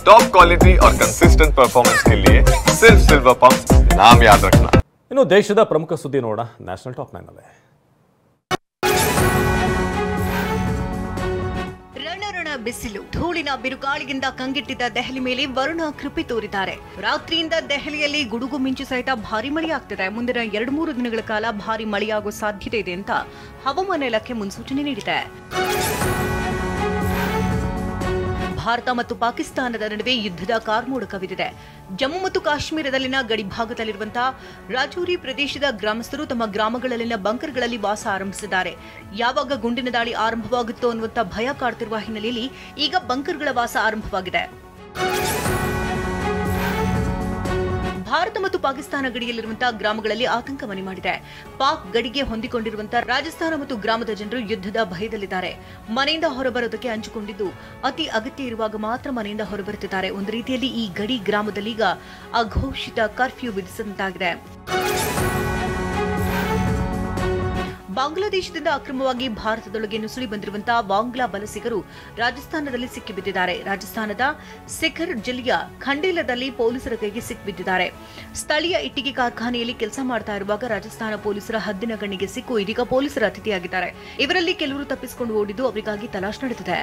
Top quality और consistent performance के लिए सिर्फ सिल्वर पंप नाम याद रखना। ಇನ್ನು ದೇಶದ ಪ್ರಮುಖ ಸುದ್ದಿ ನೋಡೋಣ ನ್ಯಾಷನಲ್ ಟಾಪ್ 9 ನಲ್ಲಿ. ರಣರಣ ಬಿಸಿಲು, ಧೂಳಿನ ಬಿರುಗಾಳಿಯಿಂದ ಕಂಗೆಟ್ಟಿದ್ದ ದೆಹಲಿ ಮೇಲೆ ವರುಣ ಕೃಪೆ ತೋರಿದ್ದಾರೆ. ರಾತ್ರಿಯಿಂದ ದೆಹಲಿಯಲ್ಲಿ ಗುಡುಗು ಮಿಂಚು ಸಹಿತ ಭಾರಿ ಮಳೆಯಾಗ್ತಿದೆ. ಮುಂದಿನ 2-3 ದಿನಗಳ ಕಾಲ ಭಾರಿ ಮಳೆಯಾಗುವ ಸಾಧ್ಯತೆ ಇದೆ ಅಂತ ಹವಾಮಾನ ಇಲಾಖೆ ಮುನ್ಸೂಚನೆ ನೀಡಿದೆ. ಭಾರತ ಮತ್ತು ಪಾಕಿಸ್ತಾನದ ನಡುವೆ ಯುದ್ಧದ ಕಾರ್ಮೋಡ ಕವಿದಿದೆ. ಜಮ್ಮು ಮತ್ತು ಕಾಶ್ಮೀರದಲ್ಲಿನ ಗಡಿ ಭಾಗದಲ್ಲಿರುವಂತಹ ರಾಜೌರಿ ಪ್ರದೇಶದ ಗ್ರಾಮಸ್ಥರು ತಮ್ಮ ಗ್ರಾಮಗಳಲ್ಲಿನ ಬಂಕರ್ಗಳಲ್ಲಿ ವಾಸ ಆರಂಭಿಸಿದ್ದಾರೆ. ಯಾವಾಗ ಗುಂಡಿನ ದಾಳಿ ಆರಂಭವಾಗುತ್ತೋ ಅನ್ನುವಂತ ಭಯ ಕಾಡ್ತಿರುವ ಹಿನ್ನೆಲೆಯಲ್ಲಿ ಈಗ ಬಂಕರ್ಗಳ ವಾಸ ಆರಂಭವಾಗಿದೆ. ಭಾರತ ಮತ್ತು ಪಾಕಿಸ್ತಾನ ಗಡಿಯಲ್ಲಿರುವಂತಹ ಗ್ರಾಮಗಳಲ್ಲಿ ಆತಂಕ ಮನೆ ಮಾಡಿದೆ. ಪಾಕ್ ಗಡಿಗೆ ಹೊಂದಿಕೊಂಡಿರುವಂತಹ ರಾಜಸ್ಥಾನ ಮತ್ತು ಗ್ರಾಮದ ಜನರು ಯುದ್ಧದ ಭಯದಲ್ಲಿದ್ದಾರೆ. ಮನೆಯಿಂದ ಹೊರಬರೋದಕ್ಕೆ ಹಂಚಿಕೊಂಡಿದ್ದು ಅತಿ ಅಗತ್ಯ ಇರುವಾಗ ಮಾತ್ರ ಮನೆಯಿಂದ ಹೊರಬರುತ್ತಿದ್ದಾರೆ. ಒಂದು ರೀತಿಯಲ್ಲಿ ಈ ಗಡಿ ಗ್ರಾಮದಲ್ಲೀಗ ಅಘೋಷಿತ ಕರ್ಫ್ಯೂ ವಿಧಿಸಿದಂತಾಗಿದೆ. ಬಾಂಗ್ಲಾದೇಶದಿಂದ ಅಕ್ರಮವಾಗಿ ಭಾರತದೊಳಗೆ ನುಸುಳಿ ಬಂದಿರುವಂತಹ ಬಾಂಗ್ಲಾ ವಲಸಿಗರು ರಾಜಸ್ಥಾನದಲ್ಲಿ ಸಿಕ್ಕಿಬಿದ್ದಿದ್ದಾರೆ. ರಾಜಸ್ಥಾನದ ಸಿಖರ್ ಜಿಲ್ಲೆಯ ಖಂಡೇಲದಲ್ಲಿ ಪೊಲೀಸರ ಕೈಗೆ ಸಿಕ್ಕಿಬಿದ್ದಿದ್ದಾರೆ. ಸ್ಥಳೀಯ ಇಟ್ಟಿಗೆ ಕಾರ್ಖಾನೆಯಲ್ಲಿ ಕೆಲಸ ಮಾಡ್ತಾ ಇರುವಾಗ ರಾಜಸ್ಥಾನ ಪೊಲೀಸರ ಹದ್ದಿನ ಕಣ್ಣಿಗೆ ಸಿಕ್ಕು ಇದೀಗ ಪೊಲೀಸರ ಅತಿಥಿಯಾಗಿದ್ದಾರೆ. ಇವರಲ್ಲಿ ಕೆಲವರು ತಪ್ಪಿಸಿಕೊಂಡು ಓಡಿದ್ದು ಅವರಿಗಾಗಿ ತಲಾಶ್ ನಡೆದಿದೆ.